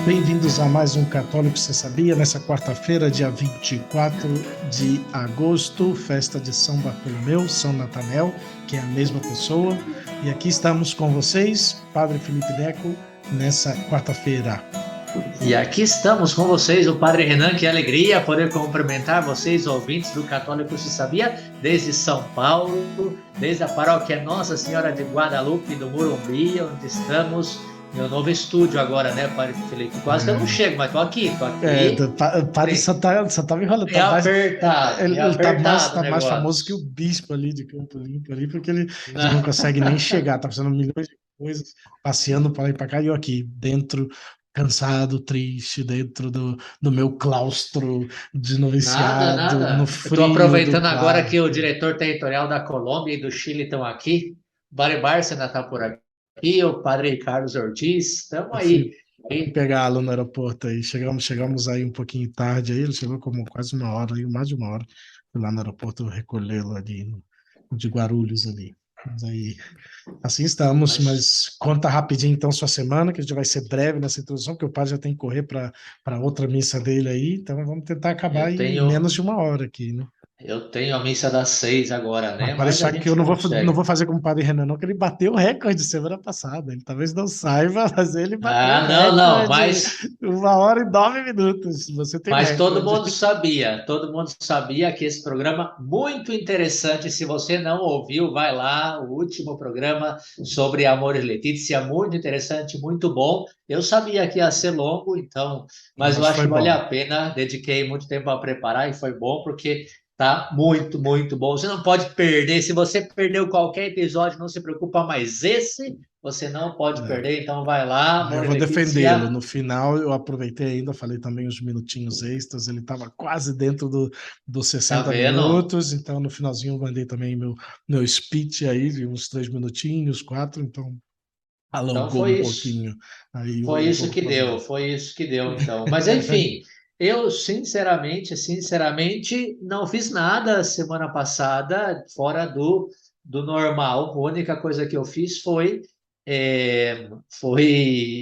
Bem-vindos a mais um Católico Você Sabia? Nessa quarta-feira, dia 24 de agosto, festa de São Bartolomeu, São Natanel, que é a mesma pessoa. E aqui estamos com vocês, Padre Felipe Deco, nessa quarta-feira. E aqui estamos com vocês, o Padre Renan, que alegria poder cumprimentar vocês, ouvintes do Católico Se Sabia, desde São Paulo, desde a paróquia Nossa Senhora de Guadalupe, do Morumbi, onde estamos, meu novo estúdio agora, né, Padre Felipe? Quase que eu não chego, mas tô aqui, O padre só tá me enrolando, ele é apertado o tá mais famoso que o negócio. bispo ali de Campo Limpo ali, porque ele já não Não, consegue nem chegar, tá fazendo milhões de coisas, passeando para lá e para cá, e eu aqui dentro, cansado, triste, dentro do meu claustro de nada, noviciado, no nada. Eu estou frio do aproveitando agora que o quarto. diretor territorial da Colômbia e do Chile estão aqui, o Padre Bárcena está por aqui, o Padre Carlos Ortiz, estamos Eu aí. fui pegá-lo no aeroporto aí, chegamos aí um pouquinho tarde aí, ele chegou como quase uma hora, aí, mais de uma hora, fui lá no aeroporto recolhê-lo ali de Guarulhos ali. Mas aí, assim estamos, Mas mas conta rapidinho então sua semana, que a gente vai ser breve nessa introdução, porque o padre já tem que correr para outra missa dele aí, então vamos tentar acabar eu em tenho, menos de uma hora aqui, né? eu tenho a missa das 6 agora, Mas né? pode Mas a deixar que eu gente não vou consegue. fazer como o padre Renan, não, que ele bateu o recorde semana passada. Ele talvez não saiba, mas ele bateu o Ah, não, não, recorde, 1 hora e 9 minutos. Você tem o mas recorde. todo mundo sabia que esse programa muito interessante. Se você não ouviu, vai lá, o último programa sobre Amor e Letícia, muito interessante, muito bom. Eu sabia que ia ser longo, então, Não, mas eu mas acho foi que vale bom. a pena. Dediquei muito tempo a preparar e foi bom porque tá muito, muito bom. Você não pode perder. Se você perdeu qualquer episódio, não se preocupa, mas esse você não pode É. perder. Então, vai lá, Eu Amor e vou defendê-lo. Letícia. No final, eu aproveitei ainda, falei também uns minutinhos extras. Ele estava quase dentro dos Tá 60 vendo? minutos, então no finalzinho eu mandei também meu speech aí, de uns 3 minutinhos, 4, então Então alongou um foi isso. pouquinho aí Foi isso o que deu, programa. foi isso que deu, então. Mas enfim, eu sinceramente, não fiz nada semana passada fora do normal. A única coisa que eu fiz foi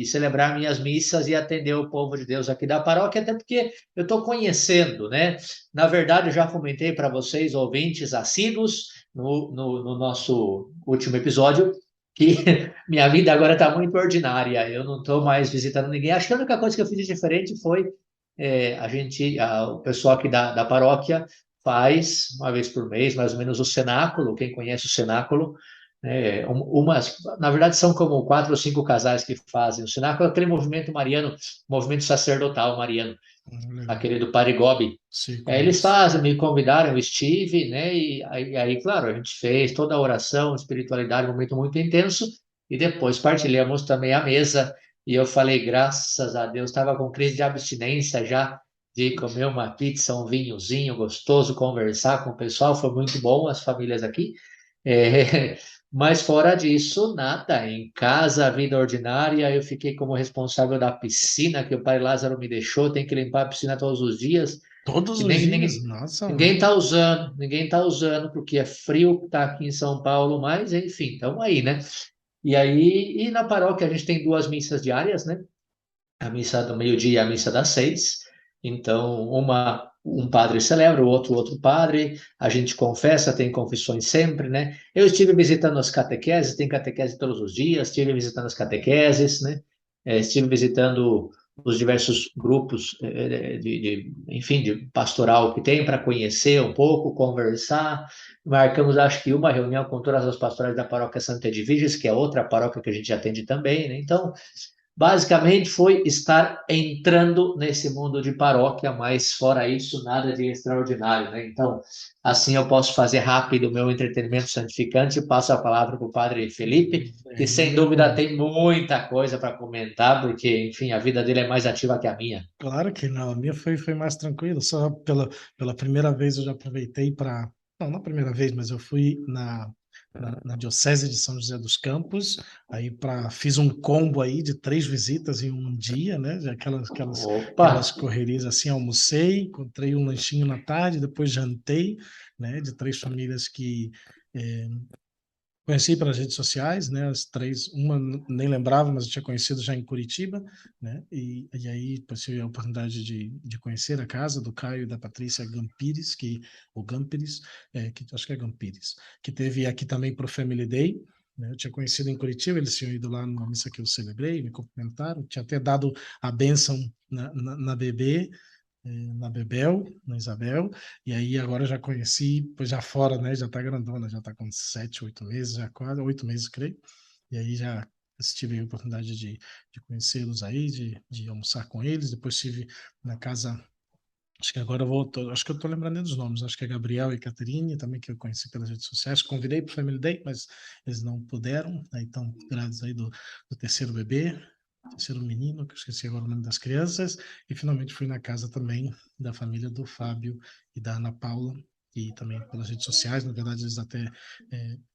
celebrar minhas missas e atender o povo de Deus aqui da paróquia, até porque eu estou conhecendo, né? Na verdade, eu já comentei para vocês, ouvintes assíduos, no nosso último episódio, que minha vida agora está muito ordinária. Eu não estou mais visitando ninguém. Acho que a única coisa que eu fiz de diferente foi o pessoal aqui da paróquia faz uma vez por mês, mais ou menos, o cenáculo. Quem conhece o cenáculo, na verdade, são como 4 ou 5 casais que fazem o cenáculo. Aquele movimento mariano, movimento sacerdotal mariano, Legal. aquele do Parigobe. Sim, Eles conheço. fazem, me convidaram, eu estive, né? E aí, claro, a gente fez toda a oração, espiritualidade, um momento muito intenso, e depois partilhamos também a mesa. E eu falei, graças a Deus, estava com crise de abstinência já, de comer uma pizza, um vinhozinho gostoso, conversar com o pessoal, foi muito bom, as famílias aqui. Mas fora disso, nada. Em casa, a vida ordinária, eu fiquei como responsável da piscina, que o pai Lázaro me deixou, tem que limpar a piscina todos os dias. Todos E os nem, dias? ninguém, Nossa, ninguém mãe. tá usando, ninguém tá usando, porque é frio, tá aqui em São Paulo, mas enfim, estamos aí, né? E aí, e na paróquia a gente tem 2 missas diárias, né? A missa do meio-dia e a missa das 6. Então, um padre celebra, o outro padre, a gente confessa, tem confissões sempre, né? Eu estive visitando as catequeses, tem catequese todos os dias, estive visitando as catequeses, né? Estive visitando os diversos grupos enfim, de pastoral que tem para conhecer um pouco, conversar. Marcamos, acho que uma reunião com todas as pastorais da paróquia Santa Edviges, que é outra paróquia que a gente atende também, né? Então, basicamente foi estar entrando nesse mundo de paróquia, mas fora isso, nada de extraordinário, né? Então, assim eu posso fazer rápido o meu entretenimento santificante e passo a palavra para o Padre Felipe, que sem dúvida Eu, tem muita coisa para comentar, porque, enfim, a vida dele é mais ativa que a minha. claro que não, a minha foi mais tranquila, só pela primeira vez eu já aproveitei para. Não, a primeira vez, mas eu fui na Diocese de São José dos Campos, aí fiz um combo aí de 3 visitas em um dia, né? Opa! Aquelas correrias assim, almocei, encontrei um lanchinho na tarde, depois jantei, né? De 3 famílias que Conheci pelas redes sociais, né, as três, uma nem lembrava, mas eu tinha conhecido já em Curitiba, né, e aí depois tive a oportunidade de conhecer a casa do Caio e da Patrícia Gampires, ou Gampires, que acho que é Gampires, que teve aqui também para o Family Day, né, eu tinha conhecido em Curitiba, eles tinham ido lá numa missa que eu celebrei, me cumprimentaram, tinha até dado a bênção na bebê, na Bebel, na Isabel, e aí agora já conheci, pois já fora, né, já tá grandona, já tá com 7, 8 meses, já quase 8 meses, creio, e aí já tive a oportunidade de conhecê-los aí, de almoçar com eles, depois estive na casa, acho que agora eu acho que eu tô lembrando dos nomes, acho que é Gabriel e Caterine, também que eu conheci pelas redes sociais, convidei para o Family Day, mas eles não puderam, aí estão grávidos aí do terceiro bebê, terceiro menino, que eu esqueci agora o nome das crianças, e finalmente fui na casa também da família do Fábio e da Ana Paula, e também pelas redes sociais, na verdade eles até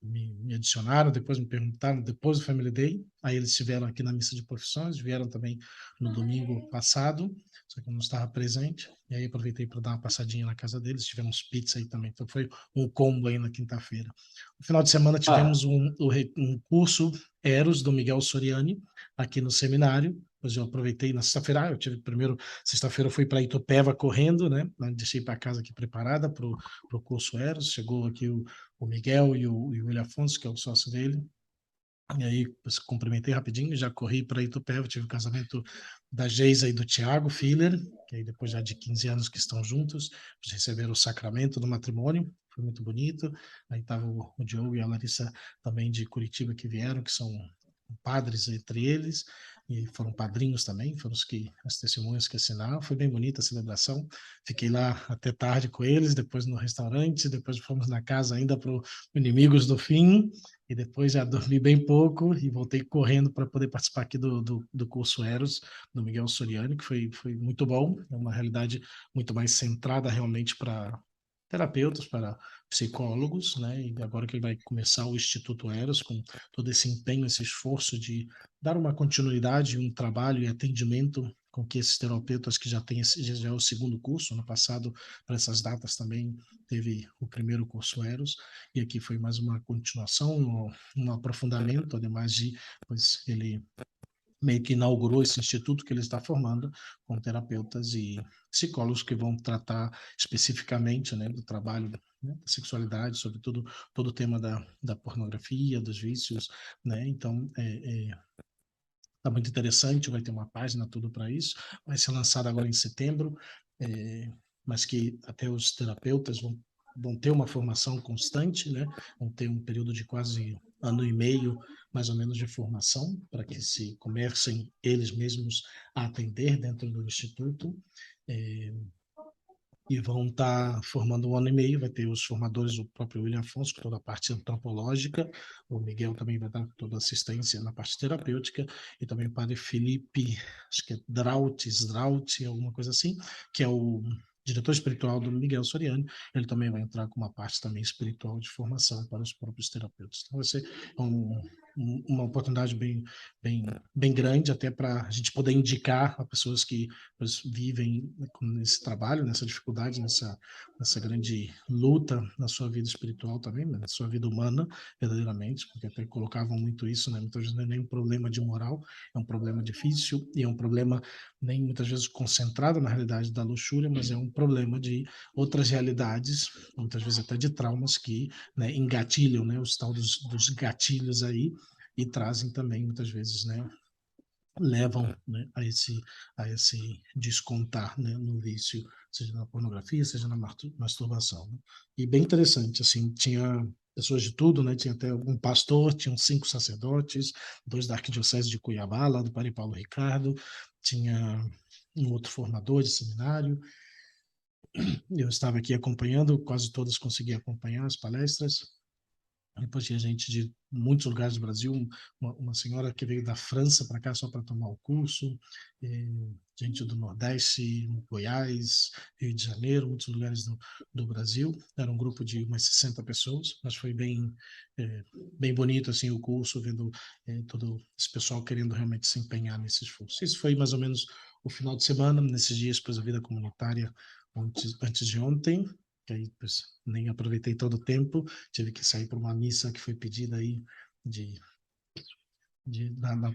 me adicionaram, depois me perguntaram, depois do Family Day, aí eles estiveram aqui na missa de profissões, vieram também no domingo passado, só que eu não estava presente, e aí aproveitei para dar uma passadinha na casa deles, tivemos pizza aí também, então foi um combo aí na quinta-feira. No final de semana Ah, tivemos um curso Eros do Miguel Soriani, aqui no seminário. Depois eu aproveitei na sexta-feira, eu tive primeiro, sexta-feira eu fui para Itupeva correndo, né? Deixei para casa aqui preparada para o curso Eros. Chegou aqui o Miguel e o William Afonso, que é o sócio dele. E aí, cumprimentei rapidinho, já corri para Itupeva, tive o casamento da Geisa e do Tiago Filler, que aí depois já de 15 anos que estão juntos, receberam o sacramento do matrimônio, foi muito bonito. Aí estava o Diogo e a Larissa também de Curitiba que vieram, que são padres entre eles, e foram padrinhos também, foram as testemunhas que assinaram. Foi bem bonita a celebração. Fiquei lá até tarde com eles, depois no restaurante, depois fomos na casa ainda para Inimigos do Fim, e depois já dormi bem pouco e voltei correndo para poder participar aqui do curso Eros, do Miguel Soriani, que foi muito bom. É uma realidade muito mais centrada realmente para terapeutas, para psicólogos, né? E agora que vai começar o Instituto Eros, com todo esse empenho, esse esforço de dar uma continuidade, um trabalho e atendimento com que esses terapeutas que já têm já é o segundo curso, no passado, para essas datas também teve o primeiro curso Eros, e aqui foi mais uma continuação, um aprofundamento, ademais de, pois ele meio que inaugurou esse instituto que ele está formando com terapeutas e psicólogos que vão tratar especificamente, né, do trabalho, né, da sexualidade, sobretudo todo o tema da pornografia, dos vícios, né? Então, tá muito interessante, vai ter uma página tudo para isso, vai ser lançado agora em setembro, mas que até os terapeutas vão ter uma formação constante, né? Vão ter um período de quase ano e meio, mais ou menos, de formação, para que se comecem eles mesmos a atender dentro do Instituto. É, e vão estar formando um ano e meio, vai ter os formadores, o próprio William Afonso, com toda a parte antropológica, o Miguel também vai dar toda a assistência na parte terapêutica, e também o padre Felipe, acho que é Draut, alguma coisa assim, que é o diretor espiritual do Miguel Soriani, ele também vai entrar com uma parte também espiritual de formação para os próprios terapeutas. Então vai ser uma oportunidade bem grande, até para a gente poder indicar a pessoas que vivem nesse trabalho, nessa dificuldade, nessa grande luta na sua vida espiritual também, né, na sua vida humana, verdadeiramente, porque até colocavam muito isso, né? Muitas vezes não é nem um problema de moral, é um problema difícil e é um problema nem muitas vezes concentrado na realidade da luxúria, mas é um problema de outras realidades, muitas vezes até de traumas que, né, engatilham, né, os tal dos gatilhos aí e trazem também muitas vezes, né, levam, né, a esse descontar, né, no vício, seja na pornografia, seja na masturbação, né? E bem interessante, assim, tinha pessoas de tudo, né? Tinha até um pastor, tinham 5 sacerdotes, 2 da Arquidiocese de Cuiabá, lá do Padre Paulo Ricardo, tinha um outro formador de seminário. Eu estava aqui acompanhando, quase todas consegui acompanhar as palestras. Depois tinha gente de muitos lugares do Brasil, uma senhora que veio da França para cá só para tomar o curso, gente do Nordeste, Goiás, Rio de Janeiro, muitos lugares do Brasil. Era um grupo de umas 60 pessoas, mas foi é, bem bonito assim o curso, vendo todo esse pessoal querendo realmente se empenhar nesse esforço. Isso foi mais ou menos o final de semana, nesses dias depois da vida comunitária, antes de ontem. que aí pois, nem aproveitei todo o tempo, tive que sair para uma missa que foi pedida aí de, na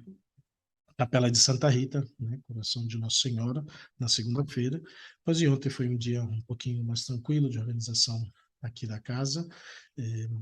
Capela de Santa Rita, né, Coração de Nossa Senhora, na segunda-feira. Mas e ontem foi um dia um pouquinho mais tranquilo de organização aqui da casa.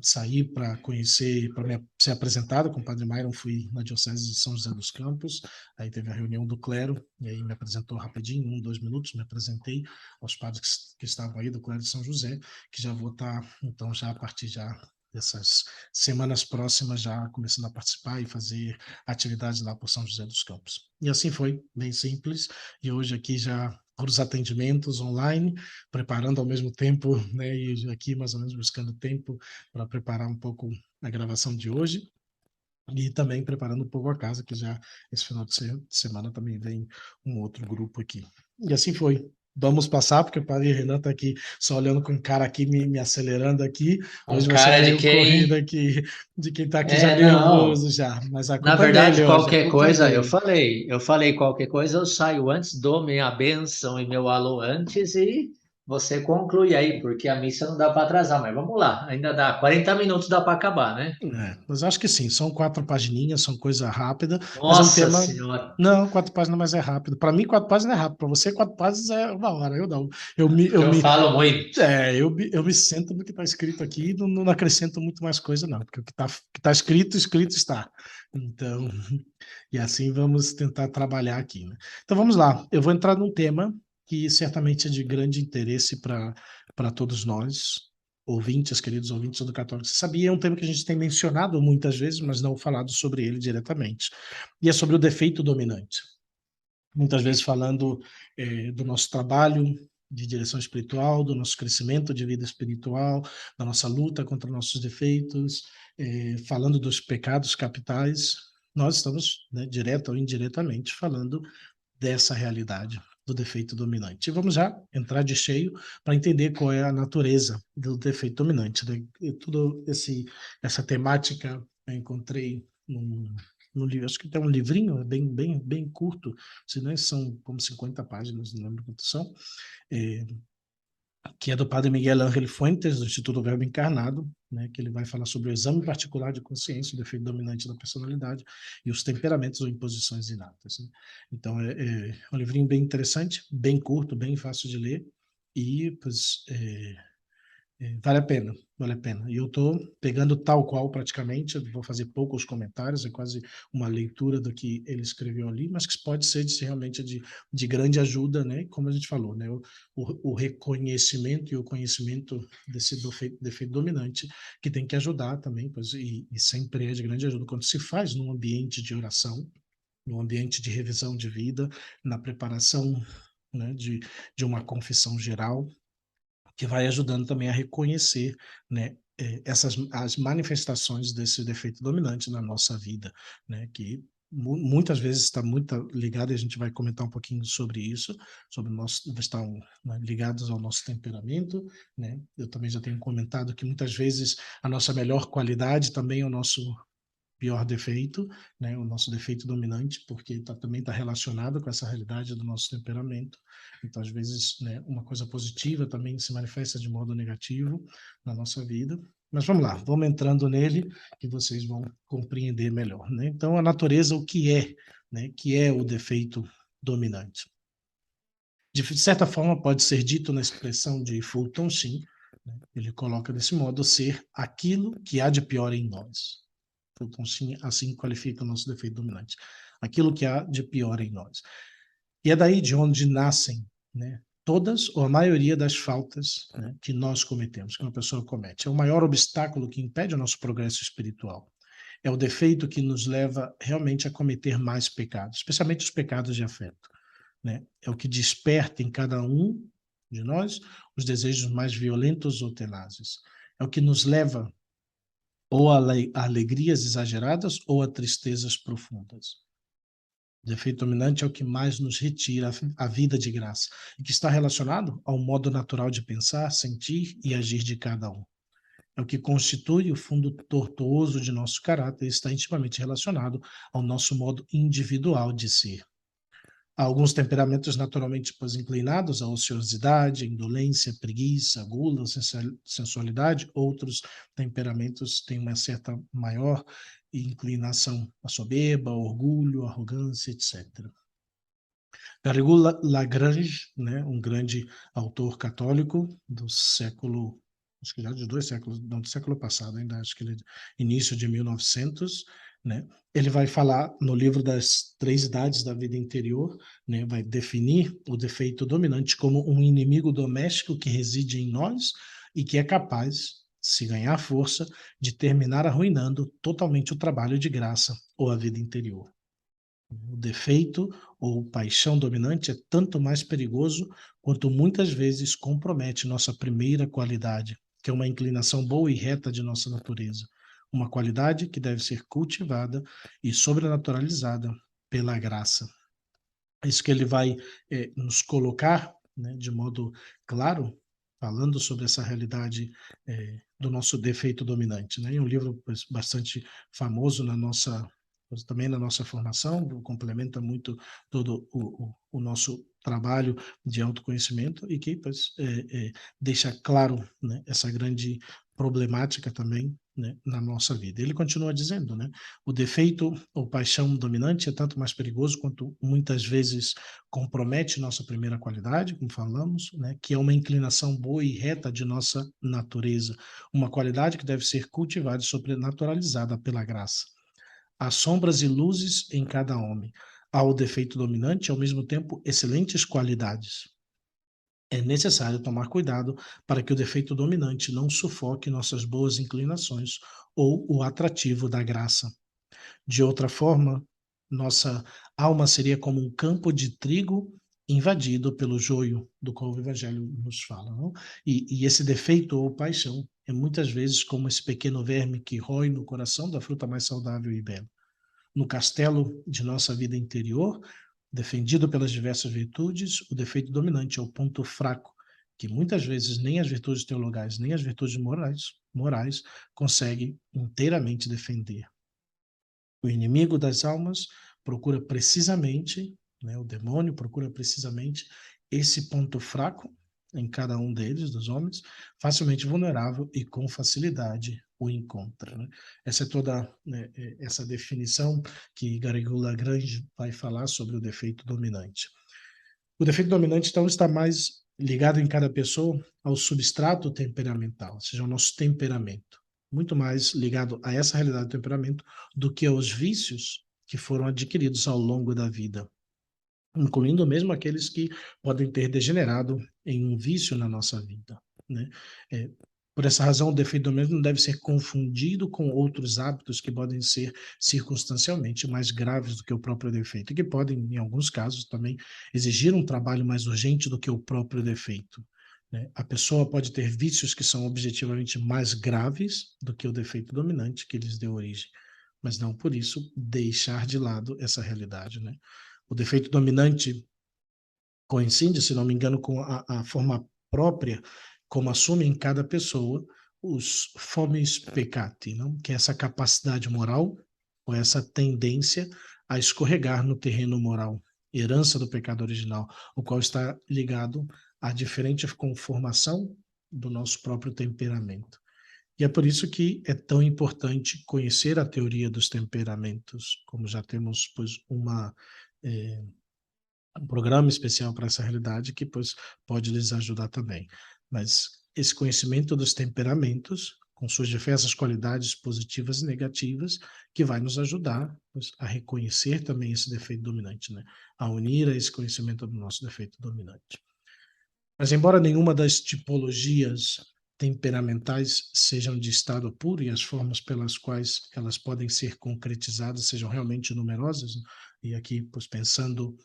Saí para conhecer, para ser apresentado com o Padre Myron, fui na Diocese de São José dos Campos, aí teve a reunião do clero, e aí me apresentou rapidinho, 1, 2 minutos, me apresentei aos padres que estavam aí do clero de São José, que já vou estar, então, já a partir já dessas semanas próximas, já começando a participar e fazer atividades lá por São José dos Campos. E assim foi, bem simples, e hoje aqui já por os atendimentos online, preparando ao mesmo tempo, né, e aqui mais ou menos buscando tempo para preparar um pouco a gravação de hoje, e também preparando um pouco a casa, que já esse final de semana também vem um outro grupo aqui. E assim foi. Vamos passar, porque o Padre Renan está aqui só olhando com cara aqui, me acelerando aqui. Com Hoje vai ser cara de meio corrida quem? aqui, de quem está aqui já Não. nervoso já. Mas a Na culpa é verdade, dele hoje, a qualquer culpa é coisa, dele. eu falei qualquer coisa, eu saio antes, dou minha bênção e meu alô antes e você conclui aí, porque a missa não dá para atrasar, mas vamos lá, ainda dá 40 minutos dá para acabar, né? Mas acho que sim, são 4 pagininhas, são coisa rápida, mas é um Nossa tema. Senhora, Não, 4 páginas, mas é rápido. Para mim, 4 páginas é rápido. Para você, 4 páginas é uma hora. Eu não. Eu me, eu eu me, falo muito. eu me sento no que está escrito aqui e não acrescento muito mais coisa, não, porque o que tá escrito, escrito está. Então, e assim vamos tentar trabalhar aqui, né? Então vamos lá. Eu vou entrar num tema que certamente é de grande interesse para todos nós, ouvintes, queridos ouvintes do Católico. Você sabia, é um tema que a gente tem mencionado muitas vezes, mas não falado sobre ele diretamente. E é sobre o defeito dominante. Muitas vezes falando do nosso trabalho de direção espiritual, do nosso crescimento de vida espiritual, da nossa luta contra nossos defeitos, falando dos pecados capitais, nós estamos, né, direto ou indiretamente, falando dessa realidade do defeito dominante. E vamos já entrar de cheio para entender qual é a natureza do defeito dominante. Né? E tudo essa temática eu encontrei num livro, acho que tem um livrinho bem curto, se não são como 50 páginas, não lembro quantas são, é, que é do padre Miguel Ángel Fuentes, do Instituto Verbo Encarnado, né, que ele vai falar sobre o exame particular de consciência, o defeito dominante da personalidade e os temperamentos ou imposições inatas. Né? Então, é um livrinho bem interessante, bem curto, bem fácil de ler e, pois, vale a pena, vale a pena. E eu estou pegando tal qual praticamente, eu vou fazer poucos comentários, é quase uma leitura do que ele escreveu ali, mas que pode ser realmente de grande ajuda, né? Como a gente falou, né? O reconhecimento e o conhecimento desse defeito dominante, que tem que ajudar também, pois, e sempre é de grande ajuda quando se faz num ambiente de oração, num ambiente de revisão de vida, na preparação, né, de uma confissão geral, que vai ajudando também a reconhecer, né, as manifestações desse defeito dominante na nossa vida, né, que muitas vezes está muito ligado, e a gente vai comentar um pouquinho sobre isso, sobre o nosso, estão, né, ligados ao nosso temperamento, né? Eu também já tenho comentado que muitas vezes a nossa melhor qualidade também é o nosso pior defeito, né, o nosso defeito dominante, porque também está relacionado com essa realidade do nosso temperamento. Então, às vezes, né, uma coisa positiva também se manifesta de modo negativo na nossa vida. Mas vamos lá, vamos entrando nele que vocês vão compreender melhor. Né? Então, a natureza, o que é, né, que é o defeito dominante? De certa forma, pode ser dito na expressão de Fulton Sheen, né, ele coloca desse modo, ser aquilo que há de pior em nós. Então, assim qualifica o nosso defeito dominante. Aquilo que há de pior em nós. E é daí de onde nascem, né, todas ou a maioria das faltas, né, que nós cometemos, que uma pessoa comete. É o maior obstáculo que impede o nosso progresso espiritual. É o defeito que nos leva realmente a cometer mais pecados, especialmente os pecados de afeto. Né? É o que desperta em cada um de nós os desejos mais violentos ou tenazes. É o que nos leva ou a alegrias exageradas ou a tristezas profundas. O defeito dominante é o que mais nos retira a vida de graça e que está relacionado ao modo natural de pensar, sentir e agir de cada um. É o que constitui o fundo tortuoso de nosso caráter e está intimamente relacionado ao nosso modo individual de ser. Há alguns temperamentos naturalmente pois, inclinados à ociosidade, indolência, preguiça, gula, sensualidade. Outros temperamentos têm uma certa maior inclinação à soberba, orgulho, arrogância, etc. Garrigou Lagrange, né, um grande autor católico do século, acho que já de 2 séculos, não, do século passado ainda, acho que ele início de 1900, né, ele vai falar no livro das 3 idades da vida interior, né, vai definir o defeito dominante como um inimigo doméstico que reside em nós e que é capaz, se ganhar força, de terminar arruinando totalmente o trabalho de graça ou a vida interior. O defeito ou paixão dominante é tanto mais perigoso quanto muitas vezes compromete nossa primeira qualidade, que é uma inclinação boa e reta de nossa natureza. Uma qualidade que deve ser cultivada e sobrenaturalizada pela graça. É isso que ele vai nos colocar, né, de modo claro, falando sobre essa realidade do nosso defeito dominante. Né? É um livro bastante famoso também na nossa formação, complementa muito todo o nosso trabalho de autoconhecimento e que deixa claro, né, essa grande problemática também, né, na nossa vida. Ele continua dizendo, né, o defeito ou paixão dominante é tanto mais perigoso quanto muitas vezes compromete nossa primeira qualidade, como falamos, né, que é uma inclinação boa e reta de nossa natureza, uma qualidade que deve ser cultivada e sobrenaturalizada pela graça. Há sombras e luzes em cada homem. Há o defeito dominante e, ao mesmo tempo, excelentes qualidades. É necessário tomar cuidado para que o defeito dominante não sufoque nossas boas inclinações ou o atrativo da graça. De outra forma, nossa alma seria como um campo de trigo invadido pelo joio, do qual o Evangelho nos fala. Não? E esse defeito ou paixão é muitas vezes como esse pequeno verme que rói no coração da fruta mais saudável e bela. No castelo de nossa vida interior, defendido pelas diversas virtudes, o defeito dominante é o ponto fraco, que muitas vezes nem as virtudes teologais, nem as virtudes morais conseguem inteiramente defender. O inimigo das almas procura precisamente, né, o demônio procura precisamente esse ponto fraco em cada um deles, dos homens, facilmente vulnerável e com facilidade o encontra. Né? Essa é toda, né, essa definição que Garrigou Lagrange vai falar sobre o defeito dominante. O defeito dominante, então, está mais ligado em cada pessoa ao substrato temperamental, ou seja, ao nosso temperamento. Muito mais ligado a essa realidade do temperamento do que aos vícios que foram adquiridos ao longo da vida, incluindo mesmo aqueles que podem ter degenerado em um vício na nossa vida. Né? Por essa razão, o defeito dominante não deve ser confundido com outros hábitos que podem ser circunstancialmente mais graves do que o próprio defeito, e que podem, em alguns casos, também exigir um trabalho mais urgente do que o próprio defeito. Né? A pessoa pode ter vícios que são objetivamente mais graves do que o defeito dominante que lhes deu origem, mas não por isso deixar de lado essa realidade. Né? O defeito dominante coincide, se não me engano, com a forma própria como assume em cada pessoa os fomes peccati, não? Que é essa capacidade moral ou essa tendência a escorregar no terreno moral, herança do pecado original, o qual está ligado à diferente conformação do nosso próprio temperamento. E é por isso que é tão importante conhecer a teoria dos temperamentos, como já temos pois um programa especial para essa realidade que pois pode lhes ajudar também. Mas esse conhecimento dos temperamentos, com suas diversas qualidades positivas e negativas, que vai nos ajudar pois, a reconhecer também esse defeito dominante, né? A unir a esse conhecimento do nosso defeito dominante. Mas embora nenhuma das tipologias temperamentais sejam de estado puro e as formas pelas quais elas podem ser concretizadas sejam realmente numerosas, né? E aqui, pois, pensando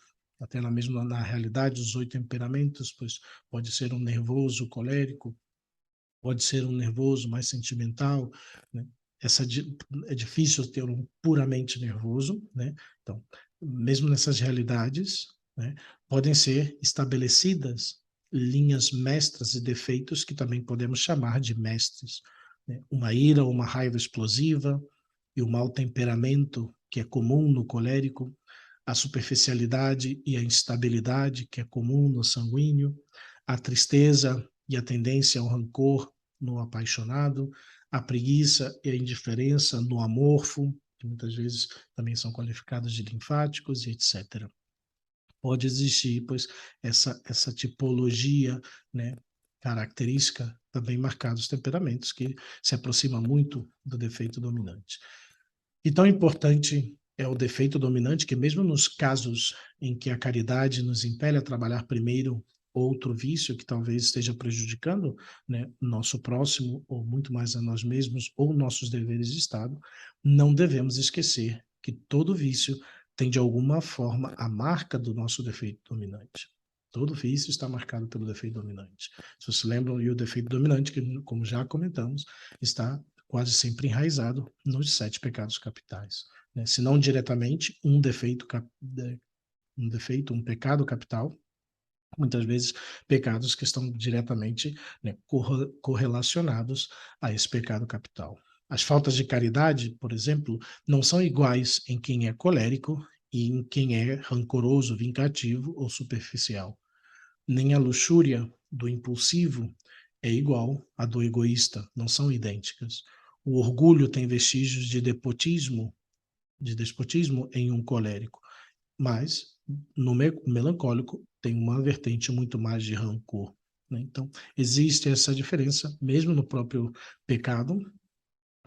até na realidade dos 8 temperamentos, pois pode ser um nervoso colérico, pode ser um nervoso mais sentimental, né? É difícil ter um puramente nervoso, né? Então, mesmo nessas realidades, né, podem ser estabelecidas linhas mestras e defeitos que também podemos chamar de mestres, né? Uma ira ou uma raiva explosiva e o mau temperamento que é comum no colérico, a superficialidade e a instabilidade, que é comum no sanguíneo, a tristeza e a tendência ao rancor no apaixonado, a preguiça e a indiferença no amorfo, que muitas vezes também são qualificados de linfáticos e etc. Pode existir, pois, essa tipologia, né, característica também marcada os temperamentos, que se aproxima muito do defeito dominante. E tão importante é o defeito dominante que, mesmo nos casos em que a caridade nos impele a trabalhar primeiro outro vício que talvez esteja prejudicando, né, nosso próximo, ou muito mais a nós mesmos, ou nossos deveres de Estado, não devemos esquecer que todo vício tem, de alguma forma, a marca do nosso defeito dominante. Todo vício está marcado pelo defeito dominante. Se vocês lembram, e o defeito dominante, que, como já comentamos, está quase sempre enraizado nos 7 pecados capitais, né? Se não diretamente, um defeito, um pecado capital, muitas vezes pecados que estão diretamente, né, correlacionados a esse pecado capital. As faltas de caridade, por exemplo, não são iguais em quem é colérico e em quem é rancoroso, vingativo ou superficial. Nem a luxúria do impulsivo é igual à do egoísta, não são idênticas. O orgulho tem vestígios de despotismo em um colérico, mas no melancólico tem uma vertente muito mais de rancor, né? Então, existe essa diferença, mesmo no próprio pecado,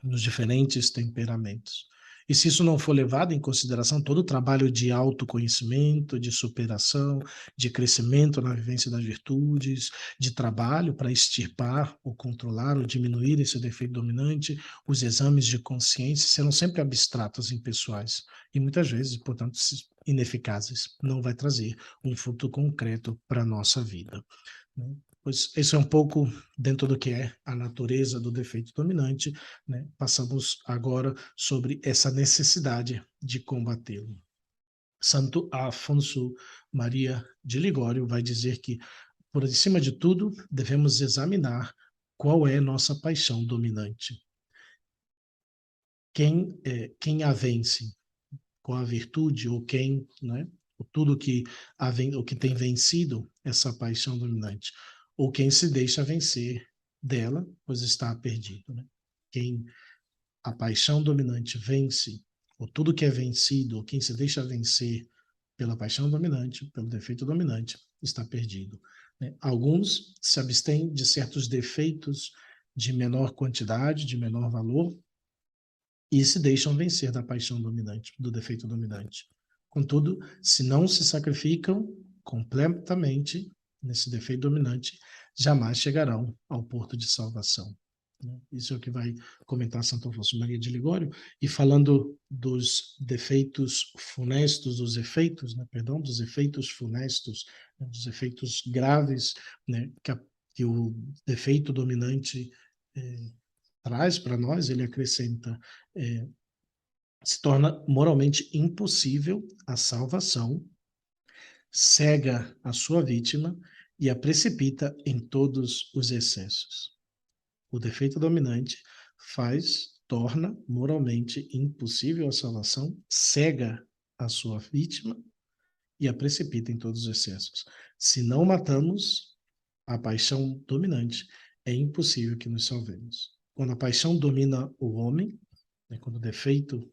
nos diferentes temperamentos. E se isso não for levado em consideração, todo o trabalho de autoconhecimento, de superação, de crescimento na vivência das virtudes, de trabalho para extirpar ou controlar ou diminuir esse defeito dominante, os exames de consciência serão sempre abstratos e impessoais e muitas vezes, portanto, ineficazes. Não vai trazer um fruto concreto para a nossa vida, né? Pois isso é um pouco dentro do que é a natureza do defeito dominante, né? Passamos agora sobre essa necessidade de combatê-lo. Santo Afonso Maria de Ligório vai dizer que, por cima de tudo, devemos examinar qual é nossa paixão dominante. Quem a vence? Qual a virtude ou quem, né? Tudo que o que tem vencido essa paixão dominante, ou quem se deixa vencer dela, pois está perdido, né? Quem a paixão dominante vence, ou tudo que é vencido, ou quem se deixa vencer pela paixão dominante, pelo defeito dominante, está perdido, né? Alguns se abstêm de certos defeitos de menor quantidade, de menor valor, e se deixam vencer da paixão dominante, do defeito dominante. Contudo, se não se sacrificam completamente nesse defeito dominante, jamais chegarão ao porto de salvação. Isso é o que vai comentar Santo Afonso Maria de Ligório. E falando dos defeitos funestos, dos efeitos, né, perdão, dos efeitos funestos, né, dos efeitos graves, né, que o defeito dominante traz para nós, ele acrescenta, se torna moralmente impossível a salvação, cega a sua vítima e a precipita em todos os excessos. O defeito dominante torna moralmente impossível a salvação, cega a sua vítima e a precipita em todos os excessos. Se não matamos a paixão dominante, é impossível que nos salvemos. Quando a paixão domina o homem, né, quando o defeito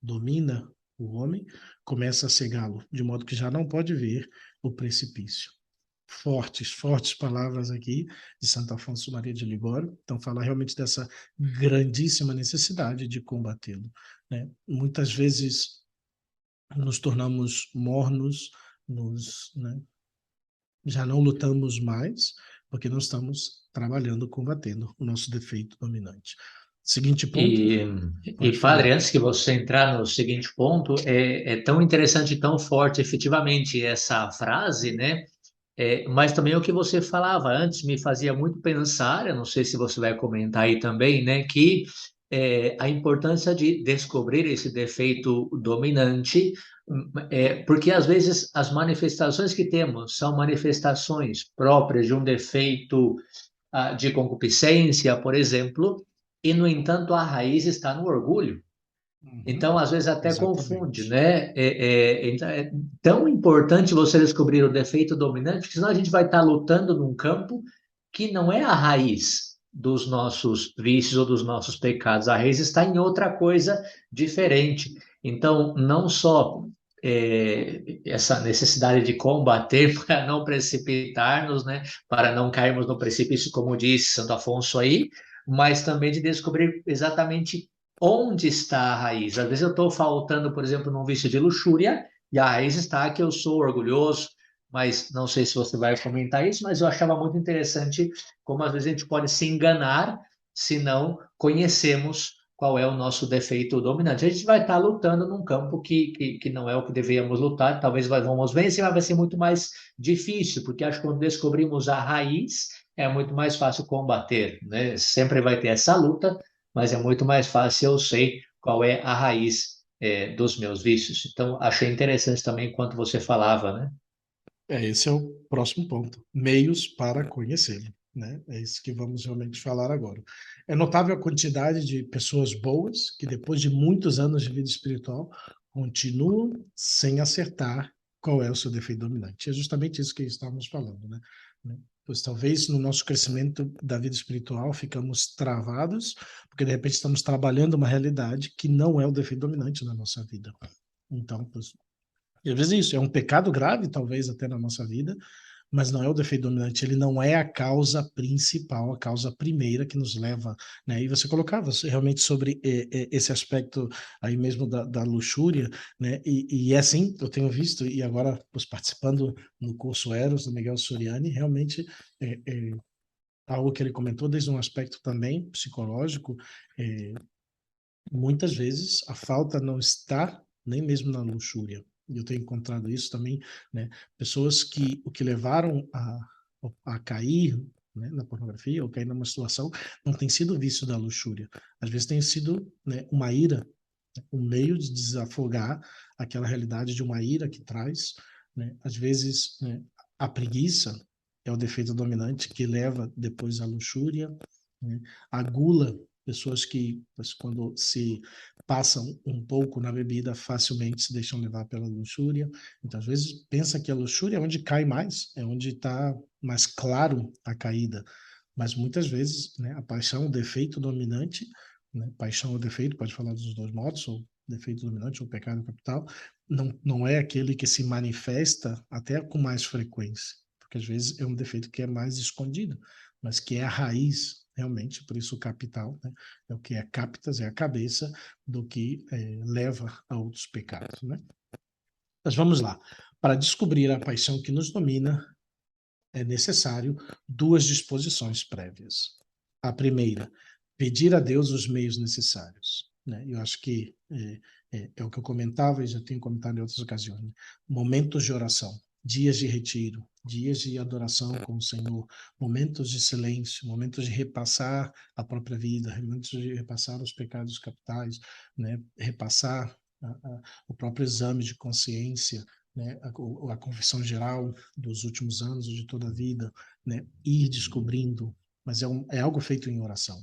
domina o homem, começa a cegá-lo, de modo que já não pode ver o precipício. Fortes palavras aqui de Santo Afonso Maria de Ligório. Então, fala realmente dessa grandíssima necessidade de combatê-lo, né? Muitas vezes nos tornamos mornos, né? Já não lutamos mais, porque não estamos trabalhando, combatendo o nosso defeito dominante. Seguinte ponto, E, pode padre, falar. antes que você entrar no seguinte ponto, é tão interessante e tão forte, efetivamente, essa frase, né? Mas também o que você falava antes me fazia muito pensar, eu não sei se você vai comentar aí também, né? Que a importância de descobrir esse defeito dominante, porque às vezes as manifestações que temos são manifestações próprias de um defeito de concupiscência, por exemplo, e, no entanto, a raiz está no orgulho. Uhum. Então, às vezes até confunde, Exatamente. né? Então, é tão importante você descobrir o defeito dominante, que senão a gente vai estar lutando num campo que não é a raiz dos nossos vícios ou dos nossos pecados. A raiz está em outra coisa diferente. Então, não só essa necessidade de combater para não precipitar-nos, né? Para não cairmos no precipício, como disse Santo Afonso aí, mas também de descobrir exatamente onde está a raiz. Às vezes eu estou faltando, por exemplo, num vício de luxúria, e a raiz está que eu sou orgulhoso, mas não sei se você vai comentar isso, mas eu achava muito interessante como às vezes a gente pode se enganar se não conhecemos qual é o nosso defeito dominante. A gente vai estar lutando num campo que não é o que deveríamos lutar, talvez vamos vencer, mas vai ser muito mais difícil, porque acho que quando descobrimos a raiz, é muito mais fácil combater, né? Sempre vai ter essa luta, mas é muito mais fácil se eu sei qual é a raiz dos meus vícios. Então, achei interessante também enquanto você falava, né? Esse é o próximo ponto. Meios para conhecê-lo, né? É isso que vamos realmente falar agora. É notável a quantidade de pessoas boas que, depois de muitos anos de vida espiritual, continuam sem acertar qual é o seu defeito dominante. É justamente isso que estávamos falando, né? Pois talvez no nosso crescimento da vida espiritual ficamos travados, porque de repente estamos trabalhando uma realidade que não é o defeito dominante na nossa vida. Então, pois, e às vezes é isso, é um pecado grave, talvez até na nossa vida, mas não é o defeito dominante, ele não é a causa principal, a causa primeira que nos leva, né? E você colocava realmente sobre esse aspecto aí mesmo da luxúria, né? E é assim, eu tenho visto, e agora pois, participando no curso Eros, do Miguel Soriani, realmente algo que ele comentou desde um aspecto também psicológico, é, muitas vezes a falta não está nem mesmo na luxúria. E eu tenho encontrado isso também, né? Pessoas que o que levaram a cair, né, na pornografia ou cair numa situação não tem sido o vício da luxúria. Às vezes tem sido, né, uma ira, um meio de desafogar aquela realidade de uma ira que traz, né? Às vezes, né, a preguiça é o defeito dominante que leva depois à luxúria, né? A gula, pessoas que, quando se passam um pouco na bebida, facilmente se deixam levar pela luxúria. Então, às vezes, pensa que a luxúria é onde cai mais, é onde está mais claro a caída. Mas muitas vezes, né, a paixão, o defeito dominante, né, paixão ou defeito, pode falar dos dois modos, ou defeito dominante ou pecado capital, não é aquele que se manifesta até com mais frequência, porque às vezes é um defeito que é mais escondido, mas que é a raiz, realmente, por isso o capital, né, é o que é capitas, é a cabeça do que leva a outros pecados, né? Mas vamos lá. Para descobrir a paixão que nos domina, é necessário duas disposições prévias. A primeira, pedir a Deus os meios necessários. Né? Eu acho que é o que eu comentava e já tenho comentado em outras ocasiões. Né? Momentos de oração, dias de retiro, dias de adoração com o Senhor, momentos de silêncio, momentos de repassar a própria vida, momentos de repassar os pecados capitais, né? Repassar o próprio exame de consciência, né? A confissão geral dos últimos anos ou de toda a vida, né? Ir descobrindo, mas é algo feito em oração.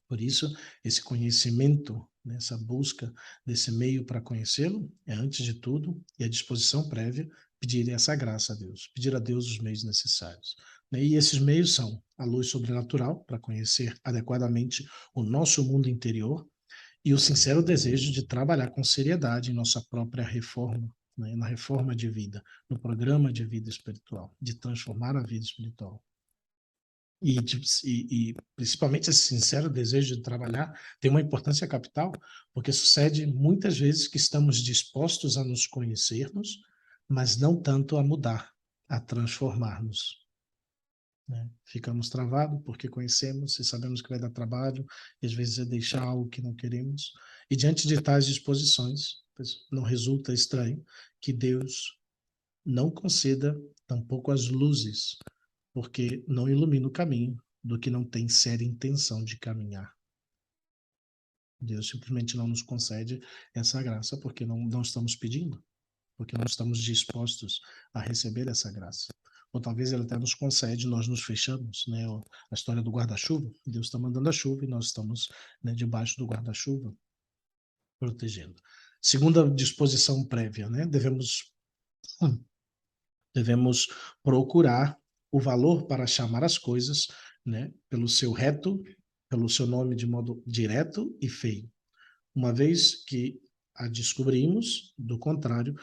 Por isso, esse conhecimento, né, essa busca desse meio para conhecê-lo, é antes de tudo, e a disposição prévia, pedir essa graça a Deus, pedir a Deus os meios necessários. Né? E esses meios são a luz sobrenatural, para conhecer adequadamente o nosso mundo interior, e o sincero desejo de trabalhar com seriedade em nossa própria reforma, né, na reforma de vida, no programa de vida espiritual, de transformar a vida espiritual. E principalmente esse sincero desejo de trabalhar tem uma importância capital, porque sucede muitas vezes que estamos dispostos a nos conhecermos, mas não tanto a mudar, a transformar-nos. Né? Ficamos travados porque conhecemos e sabemos que vai dar trabalho, e às vezes é deixar algo que não queremos. E diante de tais disposições, não resulta estranho que Deus não conceda tampouco as luzes, porque não ilumina o caminho do que não tem séria intenção de caminhar. Deus simplesmente não nos concede essa graça porque não estamos pedindo, porque não estamos dispostos a receber essa graça. Ou talvez ele até nos concede, nós nos fechamos, né? A história do guarda-chuva, Deus está mandando a chuva e nós estamos, né, debaixo do guarda-chuva. protegendo. Segunda disposição prévia, né? Devemos procurar o valor para chamar as coisas, né, pelo seu reto, pelo seu nome de modo direto e feio. Uma vez que a descobrimos, do contrário,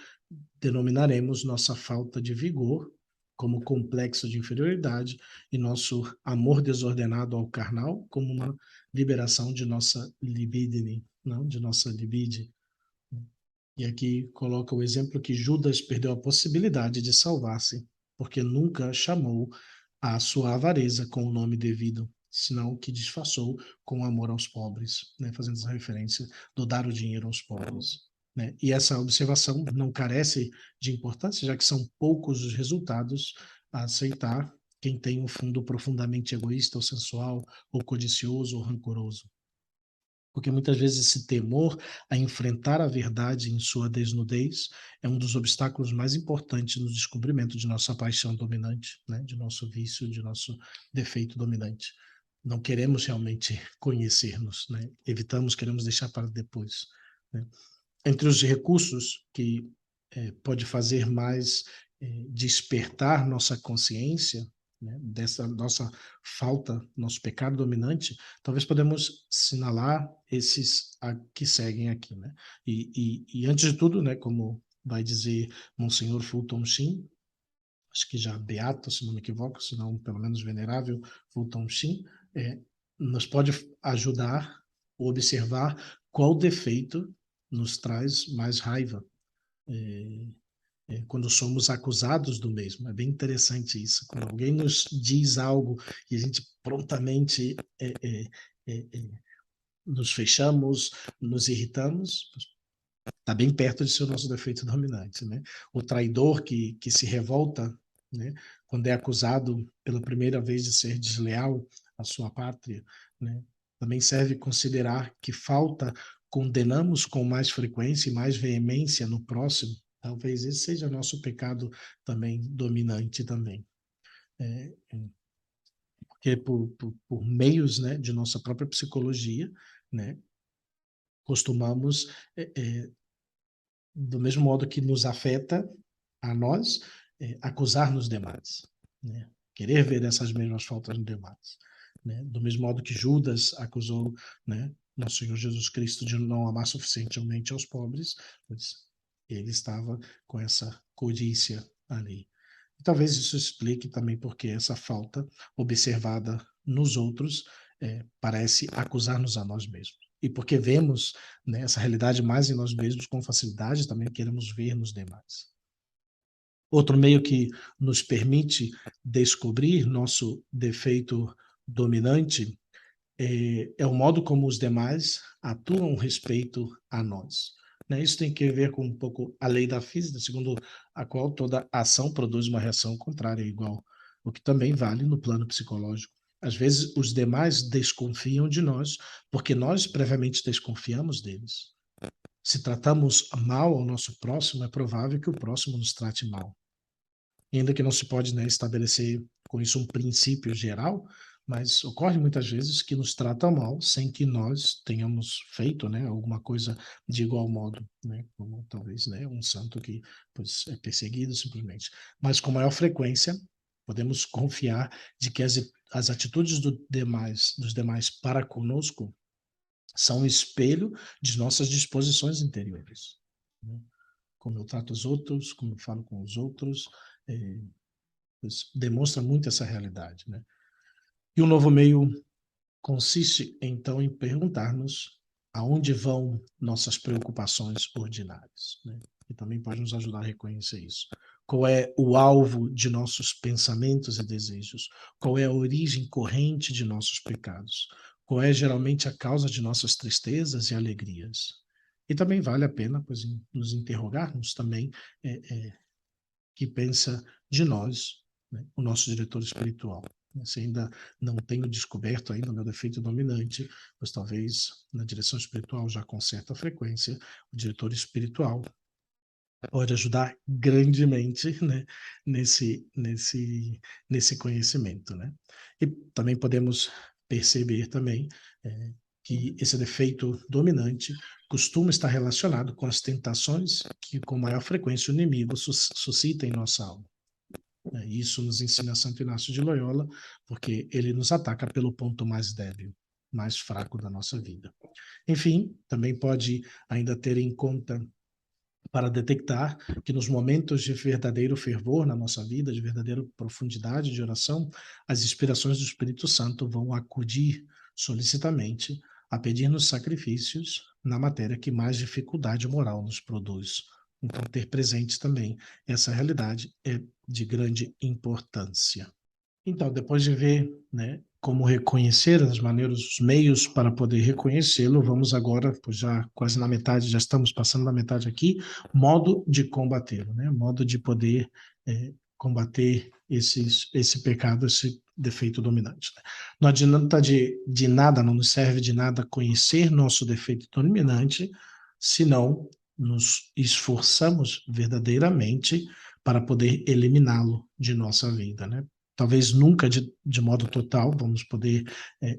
denominaremos nossa falta de vigor como complexo de inferioridade e nosso amor desordenado ao carnal como uma liberação de nossa libidine, não, de nossa libide. E aqui coloca o exemplo que Judas perdeu a possibilidade de salvar-se, porque nunca chamou a sua avareza com o nome devido, senão que disfarçou com o amor aos pobres, né? Fazendo essa referência do dar o dinheiro aos pobres. Né? E essa observação não carece de importância, já que são poucos os resultados a aceitar quem tem um fundo profundamente egoísta ou sensual, ou codicioso ou rancoroso. Porque muitas vezes esse temor a enfrentar a verdade em sua desnudez é um dos obstáculos mais importantes no descobrimento de nossa paixão dominante, né? De nosso vício, de nosso defeito dominante. Não queremos realmente conhecer-nos, né? Evitamos, queremos deixar para depois. Né? Entre os recursos que pode fazer mais despertar nossa consciência, né, dessa nossa falta, nosso pecado dominante, talvez podemos assinalar esses que seguem aqui. Né? E antes de tudo, né, como vai dizer Monsenhor Fulton Sheen, acho que já beato, se não me equivoco, se não pelo menos venerável Fulton Sheen, nos pode ajudar a observar qual defeito nos traz mais raiva quando somos acusados do mesmo. É bem interessante isso. Quando alguém nos diz algo e a gente prontamente nos fechamos, nos irritamos, está bem perto de ser o nosso defeito dominante. Né? O traidor que se revolta, né, quando é acusado pela primeira vez de ser desleal à sua pátria, né, também serve considerar que falta condenamos com mais frequência e mais veemência no próximo. Talvez esse seja nosso pecado também dominante também. Porque por meios, né, de nossa própria psicologia, né, costumamos do mesmo modo que nos afeta a nós, acusar nos demais, né? Querer ver essas mesmas faltas nos demais. Né? Do mesmo modo que Judas acusou, né, nosso Senhor Jesus Cristo de não amar suficientemente aos pobres, pois ele estava com essa codícia ali. E talvez isso explique também porque essa falta observada nos outros parece acusar-nos a nós mesmos. E porque vemos, né, essa realidade mais em nós mesmos com facilidade, também queremos ver nos demais. Outro meio que nos permite descobrir nosso defeito dominante é o modo como os demais atuam respeito a nós. Né? Isso tem que ver com um pouco a lei da física, segundo a qual toda ação produz uma reação contrária igual, o que também vale no plano psicológico. Às vezes, os demais desconfiam de nós porque nós previamente desconfiamos deles. Se tratamos mal ao nosso próximo, é provável que o próximo nos trate mal. Ainda que não se pode, né, estabelecer com isso um princípio geral, mas ocorre muitas vezes que nos tratam mal sem que nós tenhamos feito, né, alguma coisa de igual modo, né, como talvez, né, um santo que pois, é perseguido simplesmente. Mas com maior frequência podemos confiar de que as atitudes dos demais para conosco são um espelho de nossas disposições interiores. Né? Como eu trato os outros, como eu falo com os outros, demonstra muito essa realidade. Né? E o novo meio consiste, então, em perguntar-nos aonde vão nossas preocupações ordinárias. Né? E também pode nos ajudar a reconhecer isso. Qual é o alvo de nossos pensamentos e desejos? Qual é a origem corrente de nossos pecados? Qual é geralmente a causa de nossas tristezas e alegrias? E também vale a pena pois, nos interrogarmos também que pensa de nós, né, o nosso diretor espiritual. Se ainda não tenho descoberto ainda o meu defeito dominante, pois talvez na direção espiritual já com certa frequência o diretor espiritual pode ajudar grandemente, né, nesse conhecimento, né? E também podemos perceber também que esse defeito dominante costuma estar relacionado com as tentações que, com maior frequência, o inimigo suscita em nossa alma. Isso nos ensina Santo Inácio de Loyola, porque ele nos ataca pelo ponto mais débil, mais fraco da nossa vida. Enfim, também pode ainda ter em conta para detectar que nos momentos de verdadeiro fervor na nossa vida, de verdadeira profundidade de oração, as inspirações do Espírito Santo vão acudir solicitamente a pedir-nos sacrifícios na matéria que mais dificuldade moral nos produz. Então, ter presente também essa realidade é de grande importância. Então, depois de ver, né, como reconhecer as maneiras, os meios para poder reconhecê-lo, vamos agora, pois já quase na metade, já estamos passando da metade aqui, modo de combatê-lo, né? Modo de poder combater esse pecado, esse defeito dominante. Né? Não adianta de nada, não nos serve de nada conhecer nosso defeito dominante, se não nos esforçamos verdadeiramente para poder eliminá-lo de nossa vida, né? Talvez nunca de modo total vamos poder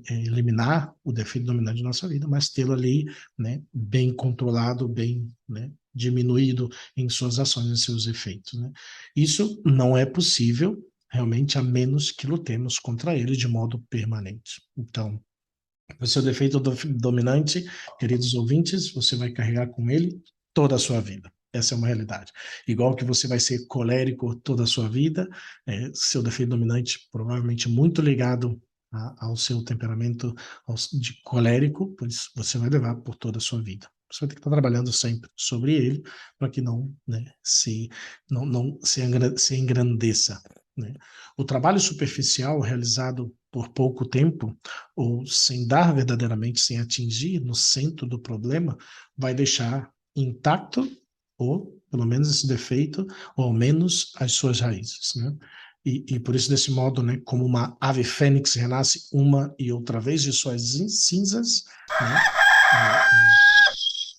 eliminar o defeito dominante de nossa vida, mas tê-lo ali, né, bem controlado, bem, né, diminuído em suas ações, em seus efeitos. Né? Isso não é possível, realmente, a menos que lutemos contra ele de modo permanente. Então, o seu defeito dominante, queridos ouvintes, você vai carregar com ele toda a sua vida. Essa é uma realidade. Igual que você vai ser colérico toda a sua vida, seu defeito dominante provavelmente muito ligado ao seu temperamento de colérico, pois você vai levar por toda a sua vida. Você vai ter que estar trabalhando sempre sobre ele para que não, né, se engrandeça. Né? O trabalho superficial realizado por pouco tempo, ou sem dar verdadeiramente, sem atingir no centro do problema, vai deixar intacto, ou pelo menos esse defeito, ou ao menos as suas raízes. Né? E por isso, desse modo, né, como uma ave fênix renasce uma e outra vez de suas cinzas, né?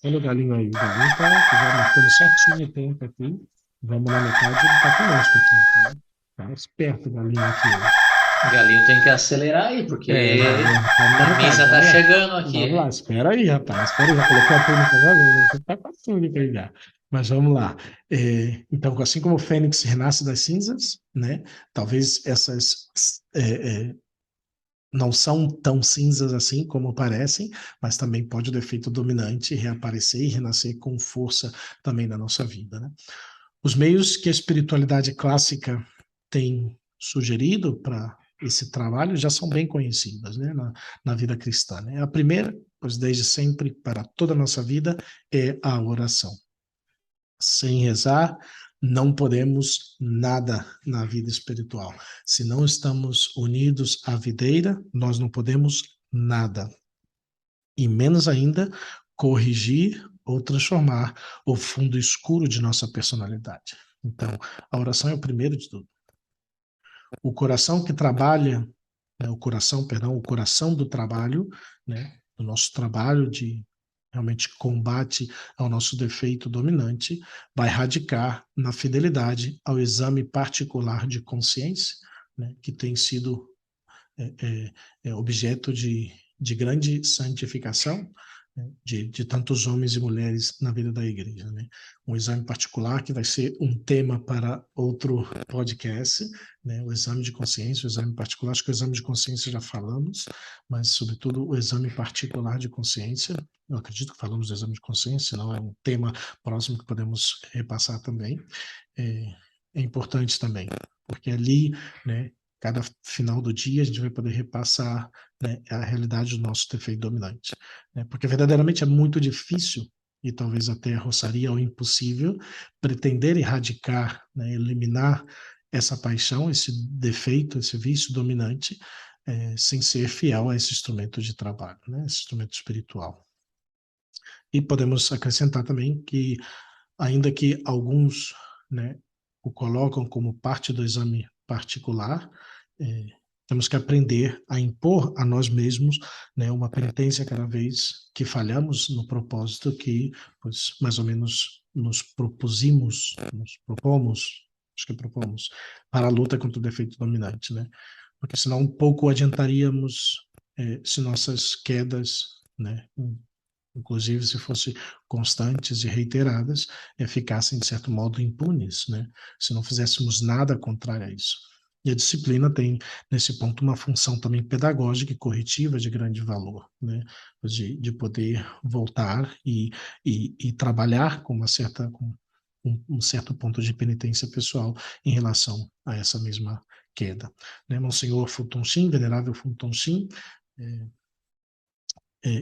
Olha o galinho aí, o galinho tá já marcando certinho o tempo aqui. Vamos na metade, ele tá conosco aqui. Né? Tá esperto o galinho aqui. Né? O Galinho tem que acelerar aí, porque a missa tá chegando aqui. Vamos lá, espera aí, rapaz. Espera aí, já colocou a túnica já, você tá com a túnica aí já. Mas vamos lá. Então, assim como o Fênix renasce das cinzas, né? Talvez essas não são tão cinzas assim como parecem, mas também pode o defeito dominante reaparecer e renascer com força também na nossa vida, né? Os meios que a espiritualidade clássica tem sugerido para esse trabalho já são bem conhecidas, né, na vida cristã. Né? A primeira, pois desde sempre, para toda a nossa vida, é a oração. Sem rezar, não podemos nada na vida espiritual. Se não estamos unidos à videira, nós não podemos nada. E menos ainda, corrigir ou transformar o fundo escuro de nossa personalidade. Então, a oração é o primeiro de tudo. O coração que trabalha, né, o coração do trabalho, né, do nosso trabalho de realmente combate ao nosso defeito dominante, vai radicar na fidelidade ao exame particular de consciência, né, que tem sido objeto de grande santificação, né, de tantos homens e mulheres na vida da igreja. Né? Um exame particular que vai ser um tema para outro podcast, né? O exame de consciência, o exame particular. Acho que o exame de consciência já falamos, mas, sobretudo, o exame particular de consciência. Eu acredito que falamos do exame de consciência, não é um tema próximo que podemos repassar também. É importante também, porque ali, né, cada final do dia a gente vai poder repassar, né, a realidade do nosso defeito dominante. Né? Porque verdadeiramente é muito difícil, e talvez até roçaria ao impossível, pretender erradicar, né, eliminar essa paixão, esse defeito, esse vício dominante, sem ser fiel a esse instrumento de trabalho, né, esse instrumento espiritual. E podemos acrescentar também que, ainda que alguns, né, o colocam como parte do exame particular, temos que aprender a impor a nós mesmos, né, uma penitência cada vez que falhamos no propósito que, pois, mais ou menos nos propomos, para a luta contra o defeito dominante, né? Porque senão um pouco adiantaríamos se nossas quedas né? Inclusive, se fossem constantes e reiteradas, ficassem, de certo modo, impunes, né? Se não fizéssemos nada contrário a isso. E a disciplina tem, nesse ponto, uma função também pedagógica e corretiva de grande valor, né? De poder voltar e trabalhar com um certo ponto de penitência pessoal em relação a essa mesma queda. Né? Monsenhor Fulton Sheen, venerável Fulton Sheen,